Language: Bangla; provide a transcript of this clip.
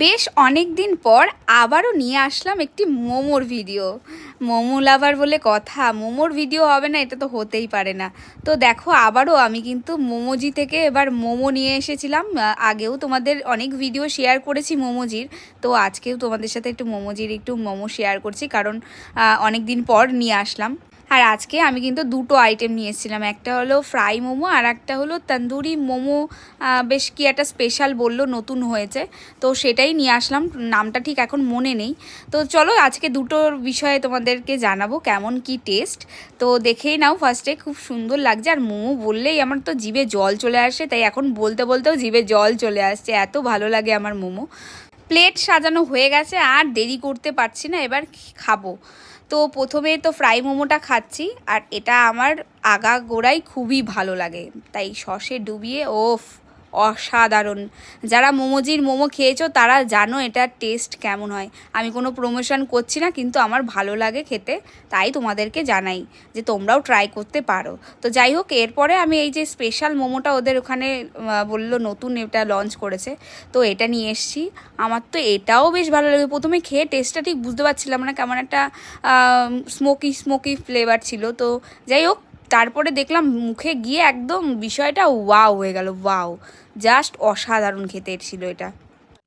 বেশ অনেক দিন পর আবারও নিয়ে আসলাম একটি মোমোর ভিডিও। মোমো লাভার বলে কথা, মোমোর ভিডিও হবে না এটা তো হতেই পারে না। তো দেখো আবারও আমি কিন্তু মোমোজি থেকে এবার মোমো নিয়ে এসেছিলাম। আগেও তোমাদের অনেক ভিডিও শেয়ার করেছি মোমোজির, তো আজকেও তোমাদের সাথে একটু মোমো শেয়ার করছি, কারণ অনেক দিন পর নিয়ে আসলাম। আর আজকে আমি কিন্তু দুটো আইটেম নিয়ে এসেছিলাম, একটা হলো ফ্রাই মোমো আর একটা হলো তন্দুরি মোমো। বেশ কি একটা স্পেশাল বললো নতুন হয়েছে, তো সেটাই নিয়ে আসলাম। নামটা ঠিক এখন মনে নেই। তো চলো আজকে দুটোর বিষয়ে তোমাদেরকে জানাবো কেমন কি টেস্ট। তো দেখেই নাও, ফার্স্টে খুব সুন্দর লাগছে, আর মোমো বললেই আমার তো জিভে জল চলে আসে, তাই এখন বলতে বলতেও জিভে জল চলে আসছে, এত ভালো লাগে আমার মোমো। প্লেট সাজানো হয়ে গেছে, আর দেরি করতে পারছি না, এবার খাবো। তো প্রথমে তো ফ্রাই মোমোটা খাচ্ছি, আর এটা আমার আগাগোড়াই খুবই ভালো লাগে, তাই সসে ডুবিয়ে ওফ, অসাধারণ। যারা মোমোজির মোমো খেয়েছো তারা জানো এটার টেস্ট কেমন হয়। আমি কোনো প্রমোশন করছি না, কিন্তু আমার ভালো লাগে খেতে, তাই তোমাদেরকে জানাই যে তোমরাও ট্রাই করতে পারো। তো যাই হোক, এরপরে আমি এই যে স্পেশাল মোমোটা ওদের ওখানে বললো নতুন এটা লঞ্চ করেছে, তো এটা নিয়ে এসছি। আমার তো এটাও বেশ ভালো লাগে। প্রথমে খেয়ে টেস্টটা ঠিক বুঝতে পারছিলাম না, কেমন একটা স্মোকি ফ্লেভার ছিল। তো যাই হোক, তারপরে দেখলাম মুখে গিয়ে একদম বিষয়টা ওয়াও হয়ে গেল, ওয়াও, জাস্ট অসাধারণ খেতে ছিল এটা।